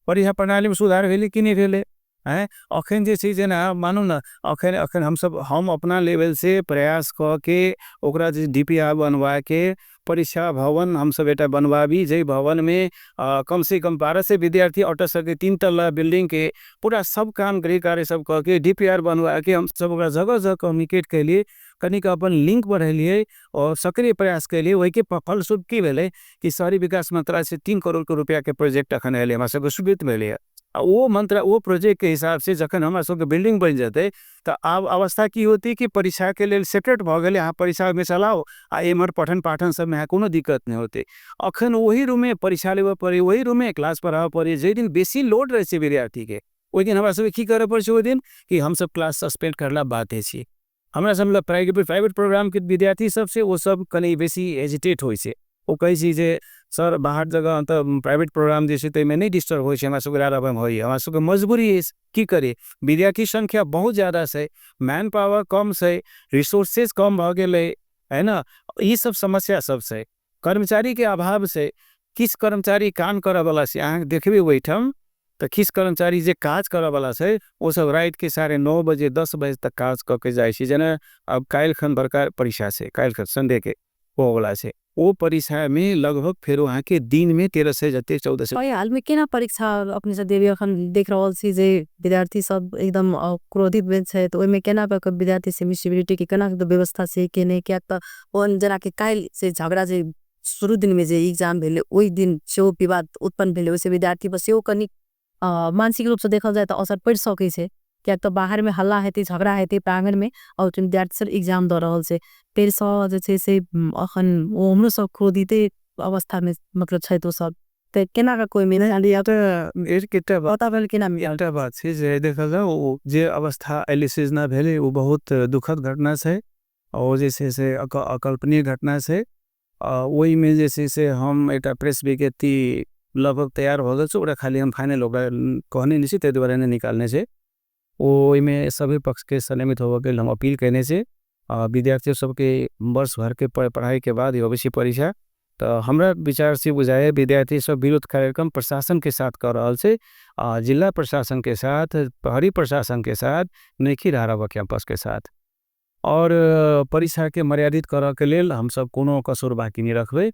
परीक्षा प्रणाली में सुधार भेले कि नहीं भेले हैं अखन जे छै जे ना मानू ना अखन अखन हम अपना लेवल से प्रयास क के ओकरा जे डीपीआर बनवा के परीक्षा भवन हम सब एटा बनवाबी जे भवन में कम से कम 12 से विद्यार्थी अट सके 3 तल्ला बिल्डिंग के पूरा सब काम गृह कार्य सब कह के डीपीआर बनवा के हम सब ओकरा जगह जगह कम्युनिकेट कैलिए कनिक अपन लिंक बढ़ेलिए और सक्रिय प्रयास कैलिए वही के फलस्वरूप की भेले कि शहरी विकास मंत्रालय से 3 करोड़ के रुपया के प्रोजेक्ट अखन अले हमरा सबके स्वीकृत भेले वो प्रोजेक्ट के हिसाब से जखन हमरा सबके बिल्डिंग बन जते तो आब अवस्था की होती कि परीक्षा के लेल सेपरेट भ गेले अहाँ परीक्षा में चलाओ आ एमहर पठन पाठन सब में कोनो दिक्कत नहीं होते अखन वही रूम में परीक्षा लेबे पड़े वही रूम में क्लास पढ़ाबे पड़े जे दिन बेसी लोड रहे छै विद्यार्थी के ओहि दिन हमरा सबके की करे पड़े छै ओहि दिन कि हम सब क्लास सस्पेंड करला बाते छी हमरा सब प्राइवेट प्रोग्राम के विद्यार्थी सब से वो सब कनी बेसी हेजिटेट होय छै ओ कहै छी जे सर बाहर जगह तो प्राइवेट प्रोग्राम जे छै में नहीं डिस्टर्ब होय छै हमरा सबके आराम होय हमरा सबके मजबूरी है की करे विद्यार्थी संख्या बहुत ज्यादा से मैन पावर कम से रिसोर्सेज कम भ गेले है ना ये सब समस्या सब से कर्मचारी के अभाव से किस कर्मचारी काम करे वाला से अहाँ देखबे ओइठम तो किस कर्मचारी जे काज करे वाला से वो सब रात के 9:30 बजे 10 बजे तक काज करके जाए छी जेना अब काल खन बड़का परीक्षा से काल खन संडे के वो वाला से वो परीक्षा में लगभग फिर वहाँ के दिन में 13 से जते 14 से हाल में केना परीक्षा अपने से देवी अखन देख रहल छी जे विद्यार्थी सब एकदम क्रोधित भेल छै तो ओइ में केना के विद्यार्थी से मिसिबिलिटी के केना के व्यवस्था से के नहीं क्या त ओन जना के काल से झगड़ा जे शुरू दिन में जे एग्जाम भेले ओइ दिन जो विवाद उत्पन्न भेले ओइ से विद्यार्थी पर सेहो कनी मानसिक रूप से देखल जाए तो असर पड़ सकै छै क्या तो बाहर में हल्ला हेते झगड़ा हेते प्रांगण में और विद्यार्थी सब एग्जाम द रहल छै फिर जे छै से अखन ओ हमरो सब क्रोधिते अवस्था में मतलब छै तो सब ते केना का कोई मेने आली या तो एक किटा पता भेल केना एकटा बात छै जे देखल जाए ओ जे अवस्था एलिसिस ना भेले वो बहुत दुखद घटना छै और जे छै से अकल्पनीय घटना छै ओहि में जे छै से हम एकटा प्रेस विज्ञप्ति लगभग तैयार हो गए ओकरा खाली हम फाइनल ओकरा कहने नहीं ते द्वारा ने निकालने से ओहि में सभी पक्ष के संयमित होकर हम अपील करने से विद्यार्थियों सबके वर्ष भर के पढ़ाई के बाद भविष्य परीक्षा तो हमरा विचार से बुझाए विद्यार्थी सब विरोध कार्यक्रम प्रशासन के साथ कर रहा से जिला प्रशासन के साथ प्रहरी प्रशासन के साथ नहीं रहा रहा कैंपस के साथ और परीक्षा के मर्यादित कर के लेल हम सब कोनो कसुर बाकी नहीं रखबे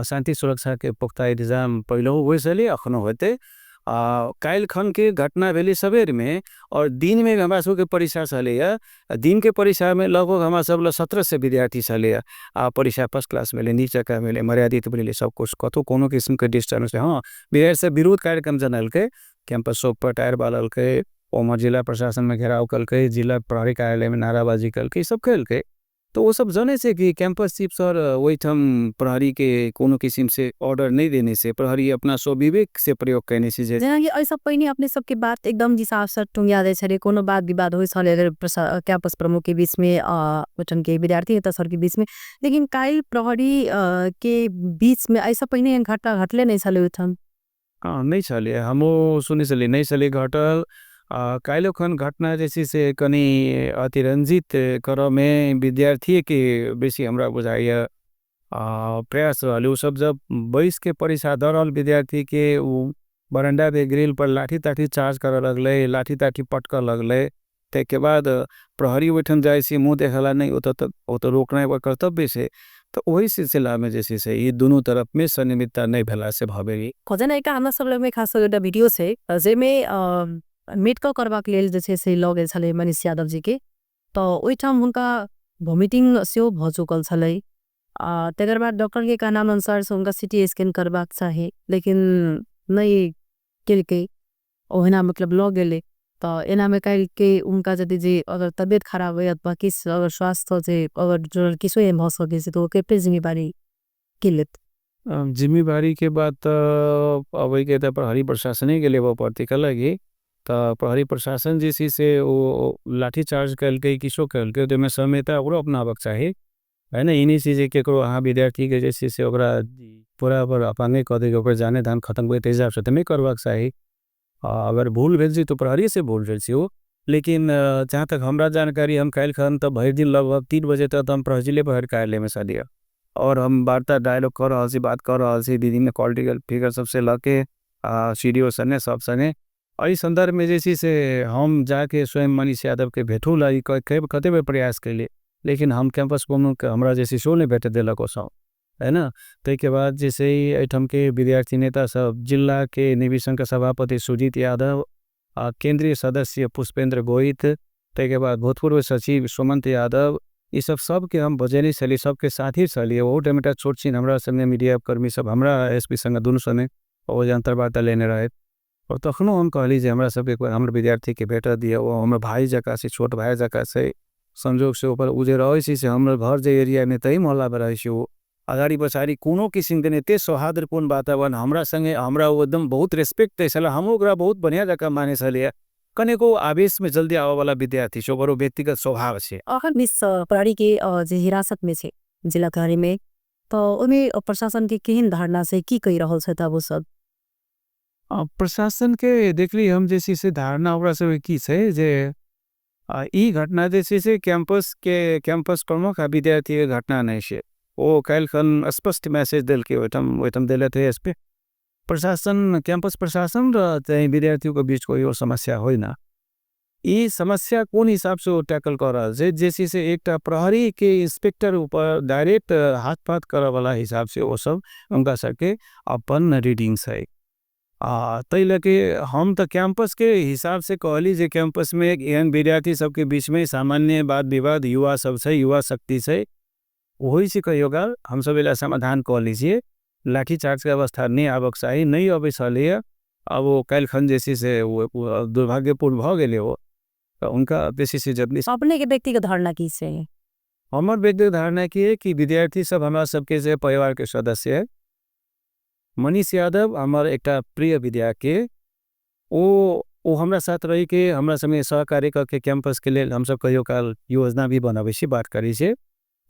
शांति सुरक्षा के पुख्ता इंतजाम पहले वैसे अखनो होते काल खन के घटना भेली सवेर में और दिन में हमारा सबके परीक्षा चले दिन के परीक्षा में लगभग हमारा सब 17 से विद्यार्थी चले परीक्षा फर्स्ट क्लास मिले नीचे का मिले मर्यादित मिले सब कुछ कतो कोनो किस्म के डिस्टर्बेंस हाँ विद्यार्थी से विरोध कार्यक्रम जनल के कैंपस चौक पर टायर बालल के ओमा जिला प्रशासन में घेराव कल के जिला प्रहरी कार्यालय में नाराबाजी कल के सब खेल के तो वो सब जाने से कि कैंपस चीफ सर वहीठम प्रहरी के कोनो किस्म से ऑर्डर नहीं देने से प्रहरी अपना स्वविवेक से प्रयोग करने से जेना कि ऐसा पहिने अपने सबके बात एकदम दिशा सर टुंगिया दे छले कोनो बात विवाद होय छले कैंपस प्रमुख के बीच में वचन के विद्यार्थी त सर के बीच में लेकिन काल प्रहरी के बीच में ऐसा पहिने घटना घटले नहीं छले उठम नहीं चले हम सुने चले नहीं चले घटल कालो खन घटना जैसी से कनी अतिरंजित कर में विद्यार्थी के बेसी हमरा बुझाइए प्रयास रहल सब जब 22 के परीक्षा दरल विद्यार्थी के बरंडा पे ग्रिल पर लाठी ताठी चार्ज कर लगले लाठी ताठी पटक लगले के बाद प्रहरी बैठन जाए से मुँह देखला नहीं वो तो रोकना कर्तव्य से तो वही सिलसिला में जैसे से ये दोनों तरफ में संयमितता नहीं भेला से भवेली खोजना एक हमरा सब में खास एउटा वीडियो छै जेमे मेटका करबाक लेल जे छै से लऽ गेल छलै मनीष यादव जी के तो ओइठाम हुनका वोमिटिंग सेहो भ चुकल छलै तकर बाद डॉक्टर के कहना अनुसार से हुनका सीटी स्कैन करबाक चाही लेकिन नहीं केलकै ओहिना मतलब लऽ गेलै तो एना में काल के उनका यदि जे अगर तबियत खराब है अथवा किस अगर स्वास्थ्य जे अगर जो किसो एम भ सके से तो के जिम्मेवारी के लेत जिम्मेवारी के बाद अब के प्रहरी प्रशासन के लेवल पर लगी तो प्रहरी प्रशासन जैसी से वो लाठी चार्ज कल के किसो कल के तो में समयता ओकरो अपनाबक चाही है ना इन्हीं चीज़ के हाँ विद्यार्थी के जैसे से पूरा पर अपने कदे के ऊपर जाने धान खत्म हुए तेज से नहीं करवाक चाही अगर भूल भेल तो प्रहरी से भूल भेल हो लेकिन जहाँ तक हमारा जानकारी हम काल खन तो भर दिन लगभग 3 बजे तक हम प्रहरी प्रहरी कार्यालय में सदिया और हम वार्ता डायलॉग कर रहा बात कर रहा दीदी में क्वालिटी फिगर सबसे लगे सीडीओ सने सब सने एहि संदर्भ में जैसे से हम जाके स्वयं मनीष यादव के भेटू ला कते बेर प्रयास कैले, लेकिन हम कैंपस घूमू के हमरा जैसे शो नहीं भेटे दिलक ओसब, है ना। तै के बाद जैसे ही एठम के विद्यार्थी नेता सब, जिला के निविसन के सभापति सुजीत यादव, केंद्रीय सदस्य पुष्पेंद्र गोहित, तै के बाद भूतपूर्व सचिव सुमंत यादव, ये सब के हम बजैनी सली, सबके साथी सली। वो टमेटा छोट छीन हमरा संगे मीडिया कर्मी सब हमरा एसपी संग दुनू संगे ओ अंतर्वार्ता लेने रहे। और तखनो हम कहली जे हमरा सब एक बार हमर विद्यार्थी के भेट दिया, वो हमर भाई जका से, छोट भाई जका से, संजोग से ऊपर उ जे रहै छी से हमर घर जे एरिया में तई मोहल्ला में रहै छी, वो अगाड़ी पछाड़ी कोनो किसिम के एते सौहार्दपूर्ण वातावरण हमरा संगे, हमरा वो एकदम बहुत रेस्पेक्ट दै छला, हम ओकरा बहुत बढ़िया जका माने छलिए। कनेको आवेश में जल्दी आवे वाला विद्यार्थी छो, ओकरो व्यक्तिगत स्वभाव छे। अखन मिस प्रहरी के जे हिरासत में छे जिला प्रहरी में, तो ओमे प्रशासन के केहन धारणा से की कही रहल छै तब वो सब? प्रशासन के देखली हम जैसी से धारणा ओकरा सब की छै जे ई घटना जैसे से कैंपस प्रमुख आ विद्यार्थी के घटना नहीं छे। ओ काल खन स्पष्ट मैसेज दिल के ओइठम देले थे एसपी प्रशासन, कैंपस प्रशासन र चाहिँ विद्यार्थियों के बीच कोई और समस्या होई ना। ई समस्या कौन हिसाब से वो टैकल कर रहा है, जैसे से एक प्रहरी के इंस्पेक्टर ऊपर डायरेक्ट हाथ पात करे वाला हिसाब से वो सब उनका सके अपन रीडिंग्स है। तै लगे हम तो कैंपस के हिसाब से कहली जे कैंपस में एक एहन विद्यार्थी सबके बीच में सामान्य वाद विवाद युवा सब से, युवा शक्ति से वही से कहियोगा हम सब एला समाधान कह लीजिए। लाठीचार्ज के अवस्था नहीं आवक चाहिए, नहीं अवे सलिए। अब वो कैल खन जैसे से वो दुर्भाग्यपूर्ण भ गेले हो, तो उनका बेसी से जब अपने के व्यक्तिगत धारणा की से? हमर व्यक्तिगत धारणा की है कि विद्यार्थी सब हमारा सबके जे परिवार के सदस्य है। मनीष यादव हमार एक प्रिय विद्यार्थी के ओ हमरा साथ रही के हमरा समय सहकार्य करके कैंपस के लिए हम सब कहियो काल योजना भी बनावे छी, बात करी छे।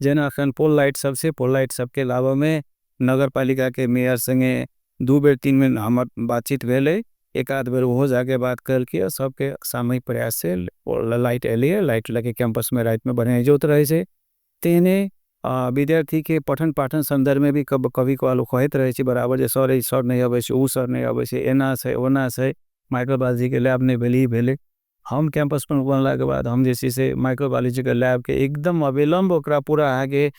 जेना अखन पोल लाइट सबके अलावा में नगर पालिका के मेयर संगे 2 बेर 3 बेर हमर बातचीत भेले, एक आध बेर वो जाके बात करके सबके सामूहिक प्रयास से लाइट एलिए, लाइट लगे कैंपस में रात में बढ़िया जोत रहे छे। तेने विद्यार्थी के पठन पाठन संदर्भ में भी कभी कभार कहत रहे बराबर जे सर नहीं अबै छै, उ सर नहीं अबै छै, एना छै ओना छै, माइक्रोबायोलॉजी के लैब नहीं भेली भेले। हम कैंपस पर बनला के बाद हम जैसे से माइक्रोबायोलॉजी के लैब के एकदम अविलंब ओकरा पूरा आगे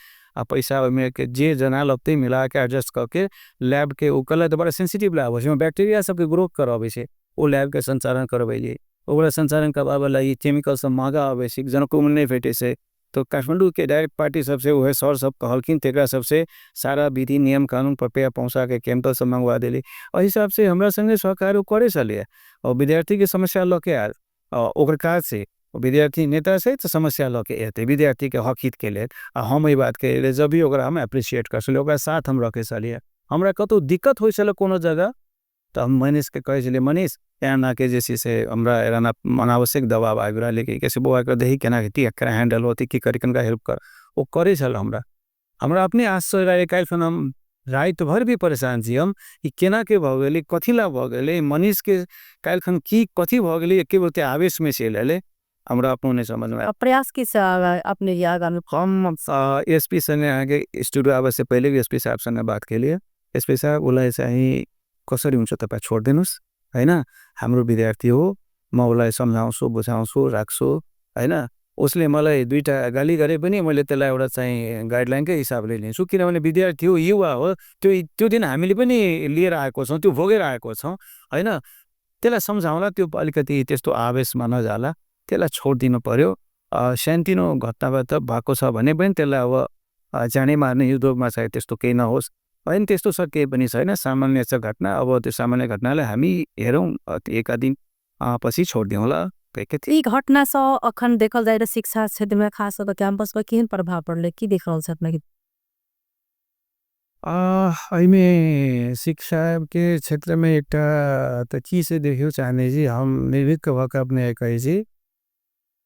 पैसा में के जे जना लगते मिला के एडजस्ट करके लैब के उ कल तो बड़ा सेंसिटिव लैब हो, बैक्टीरिया सबके ग्रोथ करावे छे, ओ लैब के संचालन करबैलिए। ओकरा संचालन करबाबे ला केमिकल सब महंगा आवे छे, जनको में नहीं भेटे से। तो काठमांडू के डायरेक्ट पार्टी सबसे वह सर सब कहलखिन, तेकरा सबसे सारा विधि नियम कानून प्रक्रिया पहुँचा के केमिकल सब मंगवा दिली। और हिसाब से हमरा संगे सहकार करे चलिए और विद्यार्थी के समस्या लके आल ओकर काज से विद्यार्थी नेता से तो समस्या लके एते विद्यार्थी के हक हित के लिए हम ये बात के जब भी ओकरा हम एप्रिशिएट कर सलिए, ओकरा साथ हम रखे चलिए। हमरा कतो दिक्कत हो चल कोनो जगह तो हम मनीष के कहे चलिए, मनीष एना के जैसे से हमरा एराना अनावश्यक दबाव आबि रहा लेके कैसे बुआ कर दही केना के एकरा हैंडल होती की करी कनका हेल्प कर वो करे चल। हमरा अपने आश्चर्य रहे, काल खन हम रात भर भी परेशान छी हम कि केना के भ गेलै, कथी ला भ गेलै, मनीष के काल खन की कथी भ गेलै, एके बेर आवेश में चलि एले, हमरा अपनो नहीं समझ में। प्रयास की से अपने आगामी हम एसपी संगे आगे स्टूडियो आवे से पहले भी एसपी साहब संगे बात के लिए, एसपी साहब बोला चाहिँ कसरी हुन्छ तपाईं छोड दिनुस् हैन, हाम्रो विद्यार्थी हो, म उसलाई सम्झाउँछु बुझाउँछु राख्छु हैन। उसले मलाई 2टा गाली गरे पनि मैले त्यसलाई एउटा चाहिँ गाइडलाइनकै हिसाबले लिन्छु, किनभने विद्यार्थी हो, युवा हो, त्यो दिन हामीले पनि लिएर आएको छौँ, त्यो भोगेर आएको छौँ हैन। त्यसलाई सम्झाउला, त्यो अलिकति त्यस्तो आवेशमा नजाला, त्यसलाई छोड दिनु पर्यो। शान्तिनो घटनाबाट भएको छ भने पनि त्यसलाई अब जाने मार्ने युद्धमा चाहिँ त्यस्तो केही नहोस् हैन। त्यस्तो छ केही पनि छैन, सामान्य छ घटना। अब त्यो सामान्य घटनालाई हामी हेरौँ, एका दिन पछि छोड दिउँला। ई घटना से अखन देखल जाए शिक्षा क्षेत्र में खास कर कैंपस पर केहन प्रभाव पड़ले, की देख रहल छै अपने? एहिमे शिक्षा के क्षेत्र में एक त की से देखियो चाहने जी, हम निर्भीक भक अपने कहे जी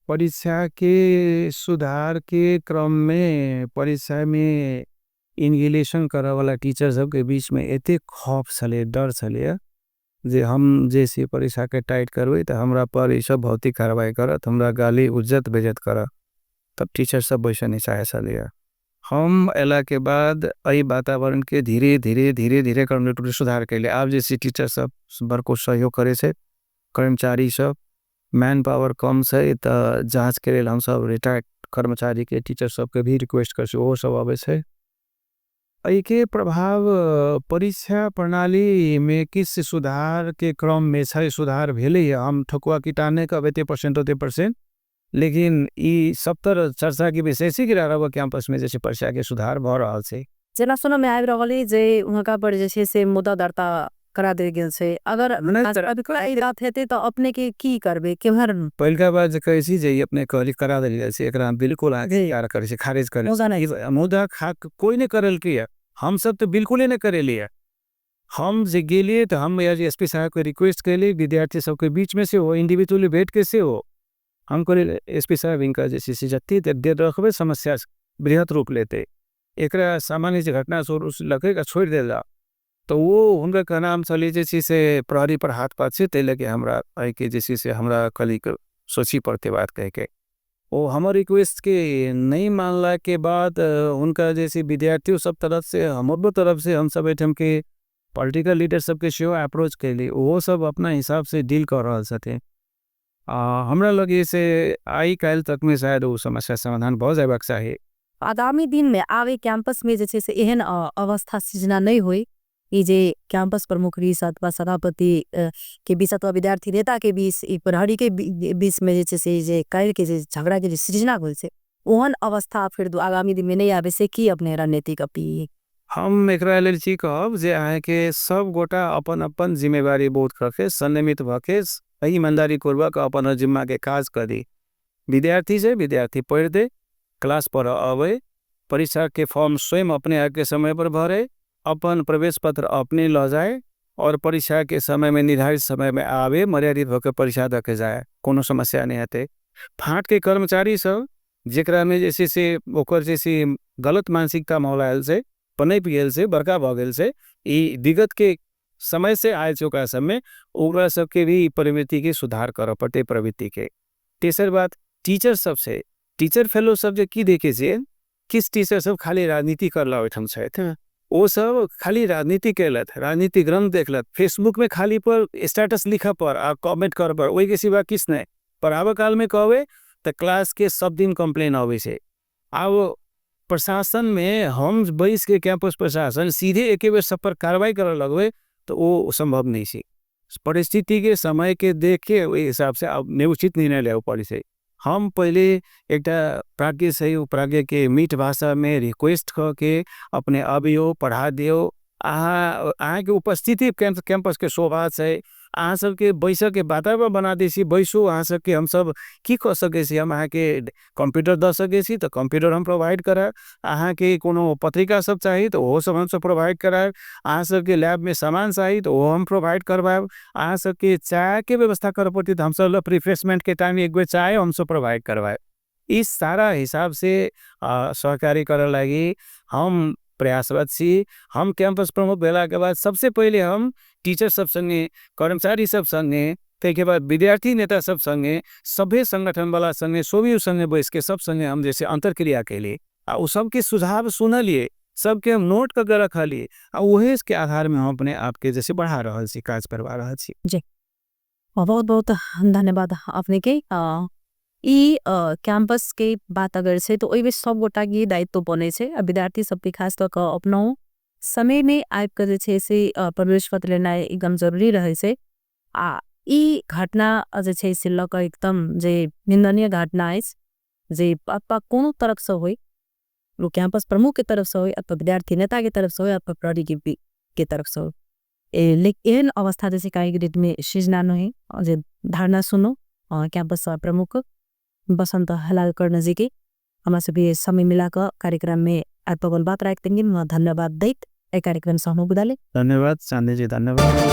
परीक्षा के सुधार के क्रम में परीक्षा में इन्हिलेशन करे वाला टीचर सब के बीच में एते खौफ छले, डर छले जे हम जैसे परीक्षा के टाइट करबे तो हमरा पर ई सब भौतिक कार्रवाई करत, हमरा गाली उज्जत बेजत करत, तब टीचर सब वैसे नहीं चाहे छले। हम एला के बाद एहि वातावरण के धीरे धीरे धीरे धीरे क्रम सुधार कैले। आप जैसे टीचर सब बड़को सहयोग करे छे, कर्मचारी सब मैन पावर कम छै त जांच के लेल हम सब रिटायर्ड कर्मचारी के टीचर सब के भी रिक्वेस्ट कर ओ सब आवे छै। एहि के प्रभाव परीक्षा प्रणाली में किस सुधार के क्रम में छै, सुधार भेले है। हम ठकुआ कीटाने का 80% लेकिन ई सब तर चर्चा के विषय से गिरा कैंपस में जैसे परीक्षा के सुधार भ रहल छै। जेना सुनो में आबि रहल जे वहां पर जे छै से मुद्दा दर्ता करा देल गेल छै। अगर ई बात हेते तो अपने के की करबे केहर पहिलका बात जे कहै छी जे ई अपने कहली करा देल गेल छै, एकरा बिल्कुल आगे यार करे छै, खारिज करे मुद्दा कोई ने करल के हम सब तो बिल्कुल नहीं करेलिए। हम जे गेलिए तो हम एसपी साहब के रिक्वेस्ट कैली, विद्यार्थी सबके बीच में से हो, इंडिविजुअली बैठ के से हो, हम कहले एसपी साहब इनका जैसे जत्ती देर रखबे समस्या बृहत रूप लेते, एकरा सामान्य घटना लगे का छोड़ देला तो वो उनका का नाम चले जैसे से प्रहरी पर हाथ पात से ते लगे हमरा आई के जैसे से हमरा कली सोची पड़ते बात कह के वो हमारे रिक्वेस्ट के नहीं मानला के बाद उनका जैसे विद्यार्थियों सब तरफ से हमारे तरफ से हम सब एठम के पॉलिटिकल लीडर सबके शो अप्रोच कैली, वो सब अपना हिसाब से डील कर रहा थे। हमरा लगे से आई काल तक में शायद वो समस्या समाधान बहुत जाए चाहिए। आगामी दिन में आवे कैंपस में जैसे से एहन अवस्था सृजना नहीं हुई ई जे कैंपस प्रमुख रीस अथवा सभापति के बीच अथवा विद्यार्थी नेता के बीच ई प्रहरी के बीच में जैसे से जे काल के जे झगड़ा के सृजना होल से ओहन अवस्था फिर आगामी दिन में नहीं आवे से की अपने रणनीतिक अपील हम एकरा लेल छी कहब जे अहाँ के सब गोटा अपन अपन जिम्मेवारी बोध करके संयमित भके ईमानदारी पूर्वक अपन जिम्मा के काज करी। विद्यार्थी से विद्यार्थी पढ़ दे, क्लास पर आवे, परीक्षा के फॉर्म स्वयं अपने आके समय पर भरे, अपन प्रवेश पत्र अपने ल जाए और परीक्षा के समय में निर्धारित समय में आवे, मर्यादित होकर परीक्षा दे जाए, कोनो समस्या नहीं आते। फाट के कर्मचारी सब जेकरा में जैसे से ओकर जैसे गलत मानसिकता मौलायल से पनप गेल से बड़का भ गेल से ई विगत के समय से आए चुका समय ओकरा सबके भी प्रवृत्ति के सुधार कर पड़ते प्रवृत्ति के। तेसर बात टीचर सब से टीचर फेलो सब जे की देखे से किस टीचर सब खाली राजनीति करला ओठम छथि, वो सब खाली राजनीति कैलत, राजनीतिक रंग देखलत, फेसबुक में खाली पर स्टेटस लिखा पर आ कमेंट कर पर वही के सिवा किस नहीं पढ़ावे काल में कहवे तो क्लास के सब दिन कंप्लेन आवे से। अब प्रशासन में हम 22 के कैंपस प्रशासन सीधे एक बेर सब पर कार्रवाई कर लगवे तो वो संभव नहीं सी। परिस्थिति के समय के देख के हिसाब से अब उचित निर्णय ले पड़ी से। हम पहले एक प्राज्ञ से प्राज्ञ के मीठ भाषा में रिक्वेस्ट करके अपने अभियो पढ़ा दियो। अहाँ के उपस्थिति कैंपस के शोभा है, अहाँ सबके बैसक के वातावरण बना देसी बैसो, अहाँ सबके हम सब की कर सके छी, हम अहाँ के कंप्यूटर द सके छी तो कंप्यूटर हम प्रोवाइड कराए, अहाँ के कोनो पत्रिका सब चाहिए तो वो सब हम सब प्रोवाइड कराए, अहाँ सबके लैब में सामान चाहिए तो वो हम प्रोवाइड करवाए, अहाँ सबके चाय के व्यवस्था कर पड़ती तो हम सब रिफ्रेशमेंट के टाइम एक बेर चाय हम सब प्रोवाइड करवाए। इस सारा हिसाब से सहकारी कर लगी हम प्रयासरत छी। हम कैंपस प्रमुख भेला के बाद सबसे पहले हम टीचर सब संगे, कर्मचारी सब संगे, के बाद विद्यार्थी नेता सब संगे, सभे संगठन वाला संगे, सोभी संगे बैस के सब संगे हम जैसे अंतरक्रिया के लिए उ सबके सुझाव सुनलिए, सबके हम नोट करके रखलिए, वही के आधार में हम अपने आप के जैसे बढ़ा रहा छी, काज करवा रहा छी। जी बहुत बहुत धन्यवाद अपने के। ई कैंपस के बात अगर से तो ओइ सब गोटा के दायित्व बने छे, विद्यार्थी सबके खास तौर पर अपनो समय में आबि के जे छे से प्रवेश पत्र लेना एकदम जरूरी रहे छे। ई घटना जे छे से लक एकदम जे निंदनीय घटना है जे अथवा कोनो तरफ से होई, वो कैंपस प्रमुख के तरफ से होई अथवा विद्यार्थी नेता के तरफ से होई अथवा प्रहरी के तरफ से होई। लेकिन अवस्था जैसे कई ग्रेड में सृजना नहीं जे धारणा सुनो कैंपस प्रमुख बसंत हलाल कर्ण जी के हमारे से भी समय मिलाकर कार्यक्रम में आपको बात रख देंगे। धन्यवाद दैत कार्यक्रम से हम बुदा ले। धन्यवाद चांदी जी, धन्यवाद।